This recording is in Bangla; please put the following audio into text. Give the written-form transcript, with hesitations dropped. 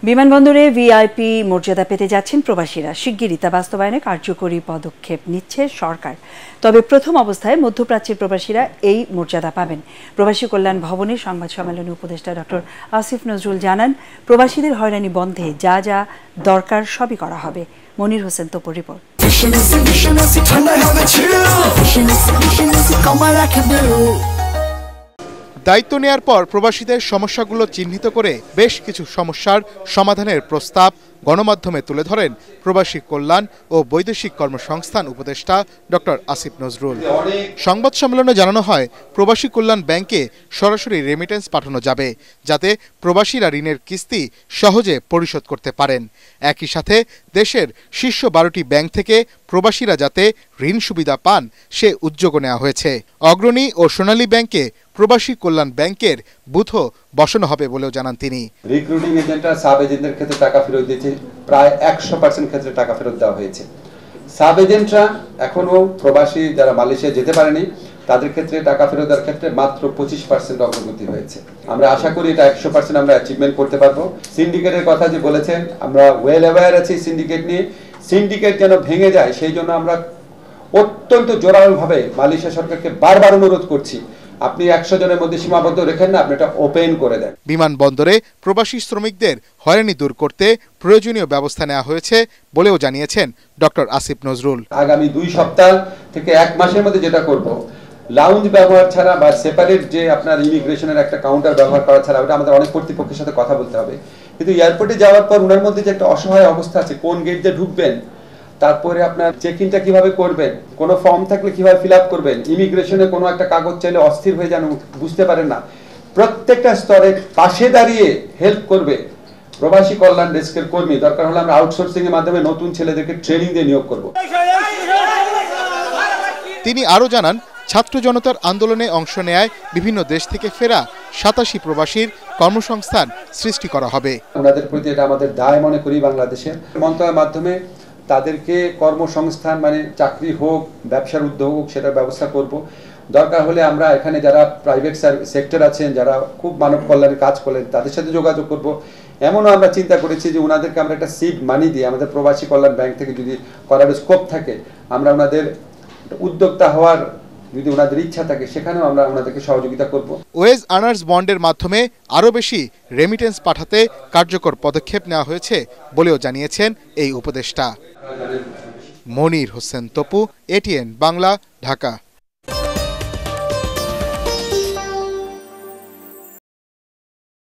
বিমানবন্দরে ভিআইপি মর্যাদা পেতে যাচ্ছেন প্রবাসীরা। শিগগিরই তা বাস্তবায়নে কার্যকরী পদক্ষেপ নিচ্ছে সরকার। তবে প্রথম অবস্থায় মধ্যপ্রাচ্যের প্রবাসীরা এই মর্যাদা পাবেন। প্রবাসী কল্যাণ ভবনে সংবাদ সম্মেলনে উপদেষ্টা ডক্টর আসিফ নজরুল জানান, প্রবাসীদের হয়রানি বন্ধে যা যা দরকার সবই করা হবে। মনির হোসেন তপুর রিপোর্ট। দায়িত্ব নেয়ার পর প্রবাসীদের সমস্যাগুলো চিহ্নিত করে বেশ কিছু সমস্যার সমাধানের প্রস্তাব গণমাধ্যমে তুলে ধরেন প্রবাসী কল্যাণ ও বৈদেশিক কর্মসংস্থান উপদেষ্টা ডক্টর আসিফ নজরুল। সংবাদ সম্মেলনে জানানো হয়, প্রবাসী কল্যাণ ব্যাংকে সরাসরি রেমিটেন্স পাঠানো যাবে, যাতে প্রবাসীরা ঋণের কিস্তি সহজে পরিশোধ করতে পারেন। একই সাথে দেশের শীর্ষ 12টি ব্যাংক থেকে প্রবাসীরা যাতে ঋণ সুবিধা পান সে উদ্যোগও নেওয়া হয়েছে। অগ্রণী ও সোনালী ব্যাংকে প্রবাসী কল্যাণ ব্যাংকের বুথও বসানো হবে বলেও জানান তিনি। রিক্রুটিং এজেন্টরা সাব এজেন্টের ক্ষেত্রে টাকা ফেরত দিয়েছে, প্রায় 100% ক্ষেত্রে টাকা ফেরত দেওয়া হয়েছে। সাব এজেন্টরা এখনো প্রবাসী যারা মালয়েশিয়া যেতে পারেনি তাদের ক্ষেত্রে টাকা ফেরত দেওয়ার ক্ষেত্রে মাত্র 25% অগ্রগতি হয়েছে। আমরা আশা করি এটা 100% আমরা অ্যাচিভমেন্ট করতে পারবো। সিন্ডিকেটের কথা যে বলেছেন, আমরা ওয়েল অ্যাওয়্যার আছি সিন্ডিকেট নিয়ে। সিন্ডিকেট যেন ভেঙে যায় সেই জন্য আমরা অত্যন্ত জোরালোভাবে মালয়েশিয়া সরকারকে বারবার অনুরোধ করছি, আপনি 100 জনের মধ্যে সীমাবদ্ধ রেখেন না, আপনি এটা ওপেন করে দেন। বিমানবন্দরে প্রবাসী শ্রমিকদের হয়রানি দূর করতে প্রয়োজনীয় ব্যবস্থা নেওয়া হয়েছে বলেও জানিয়েছেন ডক্টর আসিফ নজরুল। আগামী 2 সপ্তাহ থেকে 1 মাসের মধ্যে যেটা করব, লাউঞ্জ ব্যবহার ছাড়া বা সেপারেট যে আপনার ইমিগ্রেশনের একটা কাউন্টার ব্যবহার করা ছাড়া, ওটা আমাদের অনেক কর্তৃপক্ষের সাথে কথা বলতে হবে। কিন্তু এয়ারপোর্টে যাওয়ার পর ওনার মধ্যে যে একটা অসহায় অবস্থা আছে, কোন গেট দিয়ে ঢুকবেন, তারপরে আপনার চেক ইনটা কিভাবে করবেন, কোনো ফর্ম থাকলে কিভাবে ফিল আপ করবেন, ইমিগ্রেশনে কোনো একটা কাগজ চাইলে অস্থির হয়ে যান, বুঝতে পারেন না, প্রত্যেকটা স্তরে পাশে দাঁড়িয়ে হেল্প করবে প্রবাসী কল্যাণ ডেস্কের কর্মী। দরকার হলে আমরা আউটসোর্সিং এর মাধ্যমে নতুন ছেলেদেরকে ট্রেনিং দিয়ে নিয়োগ করব। তিনি আরও জানান, ছাত্র জনতার আন্দোলনে অংশ নেয় বিভিন্ন দেশ থেকে ফেরা 87 প্রবাসীর কর্মসংস্থান সৃষ্টি করা হবে। ওনাদের প্রতি এটা আমাদের দায় মনে করি। বাংলাদেশের মন্ত্রণালয়ের মাধ্যমে তাদেরকে কর্মসংস্থান, মানে চাকরি হোক, ব্যবসার উদ্যোগ হোক, সেটার ব্যবস্থা করব। দরকার হলে আমরা এখানে যারা প্রাইভেট সেক্টর আছেন, যারা খুব মানব কল্যাণের কাজ করেন, তাদের সাথে যোগাযোগ করব। এমনও আমরা চিন্তা করেছি যে ওনাদেরকে আমরা একটা সিড মানি দিয়ে, আমাদের প্রবাসী কল্যাণ ব্যাংক থেকে যদি করার স্কোপ থাকে, আমরা ওনাদের উদ্যোক্তা হওয়ার যদি ওনাদের ইচ্ছা থাকে, সেখানেও আমরা ওনাদেরকে সহযোগিতা করব। ওয়েজ আর্নার্স বন্ডের মাধ্যমে আরও বেশি রেমিটেন্স পাঠাতে কার্যকর পদক্ষেপ নেওয়া হয়েছে বলেও জানিয়েছেন এই উপদেষ্টা। মনির হোসেন তপু, এটিএন বাংলা, ঢাকা।